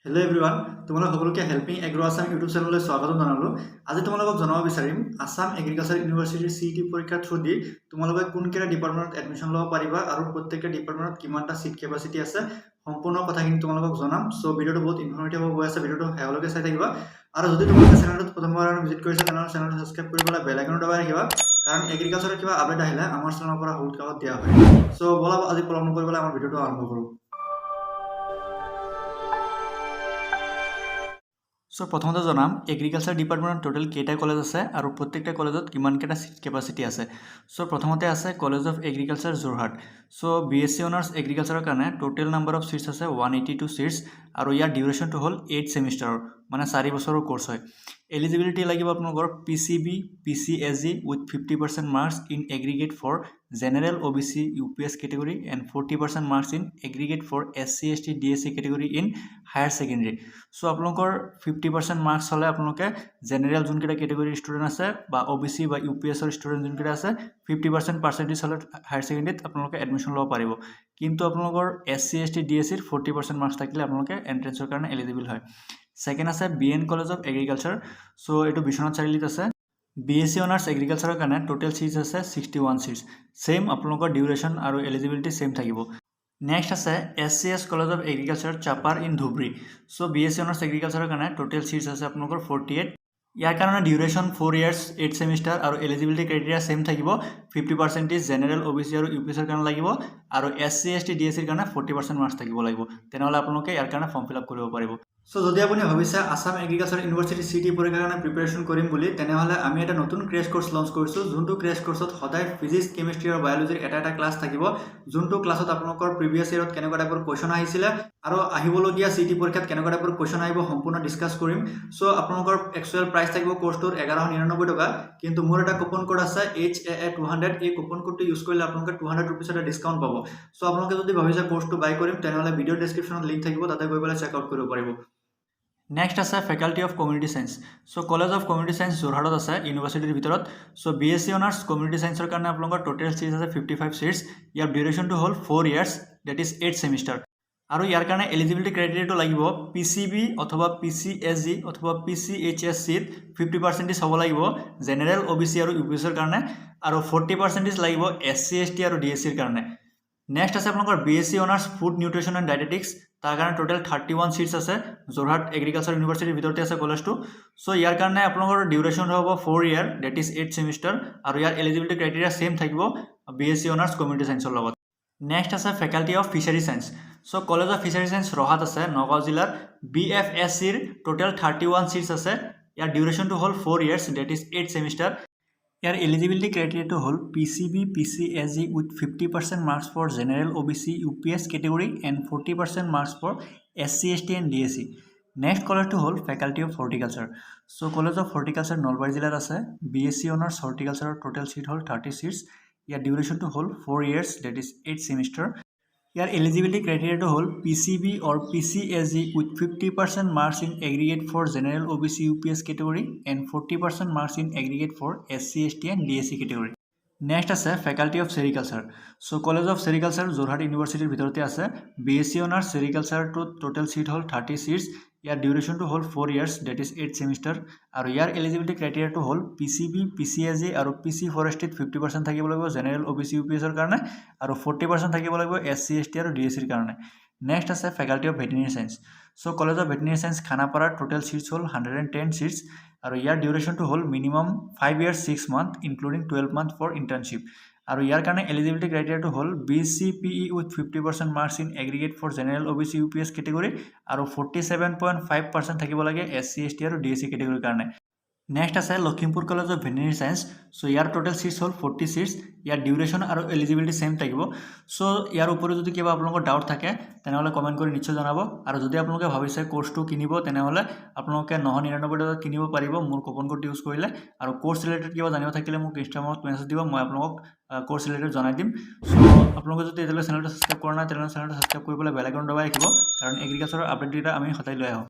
Hello' everyone, তোমালোক সকলোকে helping agro Assam YouTube চেনেললৈ স্বাগতম জনালোঁ। আজি তোমালোকক জনাব বিচাৰিম আছাম এগ্ৰিকালচাৰ ইউনিভাৰ্চিটিৰ CET পৰীক্ষাৰ থ্ৰু দি তোমালোকে কোনকেইটা ডিপাৰ্টমেণ্টত এডমিশ্যন ল'ব পাৰিবা আৰু প্ৰত্যেকটা ডিপাৰ্টমেণ্টত কিমানটা চিট কেপাচিটি আছে সম্পূৰ্ণ কথাখিনি তোমালোকক জনাম। চ' ভিডিঅ'টো বহুত ইনফৰ্মেটিভ হৈ আছে, ভিডিঅ'টো শেষলৈকে চাই থাকিবা। আৰু যদি তোমালোকে চেনেলটোত প্ৰথমবাৰ ভিজিট কৰিছা তেনেহ'লে চেনেলটো ছাবস্ক্ৰাইব কৰি পেলাই বেল আইকনটো দবাই ৰাখিবা, কাৰণ এগ্ৰিকালচাৰৰ কিবা আপডেট আহিলে আমাৰ চেনেলৰ পৰা সৰুত দিয়া হয়। চ' ব'লা আজি পলম নকৰি পেলাই আমাৰ ভিডিঅ'টো আৰম্ভ কৰোঁ। সো প্ৰথমতে জনাম এগ্ৰিকালচাৰ ডিপাৰ্টমেণ্টত টোটেল কেইটা কলেজ আছে আৰু প্ৰত্যেকটা কলেজত কিমানকেইটা চিট কেপাচিটি আছে। সো প্ৰথমতে আছে college of agriculture Jorhat. So BSc honours এগ্ৰিকালচাৰৰ কাৰণে টোটেল নাম্বাৰ অফ চিটছ আছে 182 চিটছ আৰু ইয়াৰ ডিউৰেশ্যনটো হ'ল 8 ছেমিষ্টাৰৰ, মানে 4 বছৰৰ কোৰ্চ হয়। এলিজিবিলিটি লাগিব আপোনালোকৰ PCB PCSG with 50% marks in aggregate for general OBC UPS category and 40% marks in aggregate for SC ST DSC category in higher secondary. So আপোনালোকৰ 50% মাৰ্কছ হ'লে আপোনালোকে জেনেৰেল যোনকেইটা কেটেগৰীৰ ষ্টুডেণ্ট আছে বা OBC বা UPSৰ ষ্টুডেণ্ট যোনকেইটা আছে 50% পাৰ্চেণ্টেজ হ'লে হায়াৰ ছেকেণ্ডেৰীত আপোনালোকে এডমিশ্যন ল'ব পাৰিব। কিন্তু আপোনালোকৰ SC ST DSCৰ 40% মাৰ্কছ থাকিলে আপোনালোকে এণ্ট্ৰেঞ্চৰ কাৰণে এলিজিবল হয়। ছেকেণ্ড আছে BN কলেজ অফ এগ্ৰিকালচাৰ। চ' এইটো বিশ্বনাথ চাৰিআলিত আছে। BSc অনাৰ্ছ এগ্ৰিকালচাৰৰ কাৰণে টোটেল চিটছ আছে 61 চিটছ। ছেইম আপোনালোকৰ ডিউৰেশ্যন আৰু এলিজিবিলিটি ছেইম থাকিব। নেক্সট আছে SCS college of agriculture Chapar in Dhubri. So' BSc honours এগ্ৰিকালচাৰৰ কাৰণে টোটেল চিটছ আছে আপোনালোকৰ 48। ইয়াৰ কাৰণে ডিউৰেশ্যন 4 ইয়াৰ্ছ 8 ছেমিষ্টাৰ আৰু এলিজিবিলিটি ক্ৰাইটেৰিয়া ছেইম থাকিব। 50% জেনেৰেল OBC আৰু UPSৰ কাৰণে লাগিব আৰু SC ST DSCৰ কাৰণে 40% মাৰ্কছ থাকিব লাগিব। তেনেহ'লে আপোনালোকে ইয়াৰ কাৰণে ফৰ্ম ফিল আপ কৰিব পাৰিব। চ' যদি আপুনি ভাবিছে আছাম এগ্ৰিকালচাৰ ইউনিভাৰ্চিটি CET পৰীক্ষাৰ কাৰণে প্ৰিপেৰেশ্যন কৰিম বুলি, তেনেহ'লে আমি এটা নতুন ক্ৰেছ কোৰ্চ লঞ্চ কৰিছোঁ, যোনটো ক্ৰেছ কোৰ্চত সদায় ফিজিক্স কেমিষ্ট্ৰি আৰু বায়'লজিৰ এটা ক্লাছ থাকিব, যোনটো ক্লাছত আপোনালোকৰ প্ৰিভিয়াছ ইয়েৰত কেনেকুৱা টাইপৰ কুৱেশ্যন আহিছিলে আৰু আহিবলগীয়া CET পৰীক্ষাত কেনেকুৱা টাইপৰ কুৱেশ্যন আহিব সম্পূৰ্ণ ডিছকাছ কৰিম। চ' আপোনালোকৰ একচুৱেল প্ৰাইচ থাকিব কোৰ্চটোৰ 1199 টকা, কিন্তু মোৰ এটা কুপন কোড আছে HAA200। এই কুপন কোডটো ইউজ কৰিলে আপোনালোকে 200 ৰুপিছ এটা ডিছকাউণ্ট পাব। চ' আপোনালোকে যদি ভাবিছে কোৰ্চটো বাই কৰিম, তেনেহ'লে ভিডিঅ' ডেছক্ৰিপশ্যনত লিংক থাকিব, তাতে গৈ পেলাই চেক আউট কৰিব পাৰিব। নেক্সট আছে faculty of community science. So' college of community science যোৰহাটত আছে ইউনিভাৰ্চিটিৰ ভিতৰত। চ' BSc অনাৰ্ছ কমিউনিটি চায়েন্সৰ কাৰণে আপোনালোকৰ টোটেল চিটছ আছে 55 চিটছ। ইয়াৰ ডিউৰেশ্যনটো হ'ল 4 ইয়াৰ্ছ, ডেট ইজ 8 ছেমিষ্টাৰ। আৰু ইয়াৰ কাৰণে এলিজিবিলিটি ক্ৰাইটেৰিয়াটো লাগিব PCB অথবা PCSG অথবা PCHSCত 50% হ'ব লাগিব জেনেৰেল OBC আৰু UPSৰ কাৰণে, আৰু 40% লাগিব SC ST আৰু DSCৰ কাৰণে। নেক্সট আছে আপোনালোকৰ BSc honours food nutrition and dietetics. তাৰ কাৰণে টোটেল 31 চিটছ আছে। যোৰহাট এগ্ৰিকালচাৰ ইউনিভাৰ্চিটিৰ ভিতৰতে আছে কলেজটো। চ' ইয়াৰ কাৰণে আপোনালোকৰ ডিউৰেশ্যন হ'ব 4 ইয়াৰ, ডেট ইজ 8 ছেমিষ্টাৰ, আৰু ইয়াৰ এলিজিবিলিটি ক্ৰাইটেৰিয়া ছেইম থাকিব BSc অনাৰ্ছ কমিউনিটি চায়েন্সৰ লগত। নেক্সট আছে faculty of fishery science. So' college of fishery science ৰহাত আছে, নগাঁও জিলাৰ। BFSCৰ টোটেল 31 চিটছ আছে। ইয়াৰ ডিউৰেশ্যনটো হ'ল 4 ইয়াৰ্ছ, ডেট ইজ 8 ছেমিষ্টাৰ। ইয়াৰ এলিজিবিলিটি ক্ৰাইটেৰিয়াটো হ'ল PCB PCSG with 50% marks for general OBC UPS category and 40% marks for SC ST and DSC। Next কলেজটো হ'ল faculty of horticulture. So' college of horticulture Nalbari জিলাত আছে। BSc অনাৰ্ছ হৰ্টিকালচাৰৰ total seat হ'ল 30 seats. ইয়াৰ ডিউৰেশ্যনটো হ'ল 4 ইয়াৰ্ছ, ডেট ইজ 8 ছেমিষ্টাৰ। ইয়াৰ এলিজিবিলিটি ক্ৰাইটেৰিয়াটো হ'ল PCB or PCSG with 50% marks in aggregate for general OBC UPS category and 40% marks in aggregate for SC ST and DSC category. Next আছে faculty of sericulture. So' college of sericulture Jorhat ইউনিভাৰ্চিটিৰ ভিতৰতে আছে। BSc honours চেৰিকালচাৰটোত total seat হ'ল 30 seats. ইয়াৰ ডিউৰেশ্যনটো হ'ল 4 years, that is 8 semester, আৰু ইয়াৰ এলিজিবিলিটি ক্ৰাইটেৰিয়াটো হ'ল PCB PCSG আৰু PC ফৰেষ্ট্ৰিত 50% থাকিব লাগিব জেনেৰেল OBC UPSৰ কাৰণে, আৰু 40% থাকিব লাগিব SC ST আৰু DSCৰ কাৰণে। নেক্সট আছে faculty of veterinary science. So' college of veterinary science খানাপাৰাৰ টোটেল চিটছ হ'ল 110 চিটছ, আৰু ইয়াৰ ডিউৰেশ্যনটো হ'ল minimum 5 years 6 month including 12 month for internship, আৰু ইয়াৰ কাৰণে এলিজিবিলিটি ক্ৰাইটেৰিয়াটো হ'ল BCPE with 50% marks in aggregate for general OBC UPS category আৰু 47.5% থাকিব লাগে SC ST আৰু DSC কেটেগৰীৰ কাৰণে। নেক্সট আছে Lakhimpur college of veterinary science. So' ইয়াৰ টোটেল চিটছ হ'ল 40 চিটছ। ইয়াৰ ডিউৰেশ্যন আৰু এলিজিবিলিটি ছেইম থাকিব। চ' ইয়াৰ উপৰিও যদি কিবা আপোনালোকৰ ডাউট থাকে তেনেহ'লে কমেণ্ট কৰি নিশ্চয় জনাব, আৰু যদি আপোনালোকে ভাবিছে কোৰ্চটো কিনিব তেনেহ'লে আপোনালোকে 999 টকাত কিনিব পাৰিব মোৰ কুপন কোড ইউজ কৰিলে। আৰু কোৰ্চ ৰিলেটেড কিবা জানিব থাকিলে মোক ইনষ্টাগ্ৰামত মেছেজ দিব, মই আপোনালোকক কোৰ্চ ৰিলেটেড জনাই দিম। চ' আপোনালোকে যদি এতিয়ালৈ চেনেলটো ছাবস্ক্ৰাইব কৰা নাই তেনেহ'লে চেনেলটো ছাবস্ক্ৰাইব কৰি পেলাই বেল আইকন দবাই ৰাখিব, কাৰণ এগ্ৰিকালচাৰৰ আপডেটকেইটা আমি সদায় লৈ আহোঁ।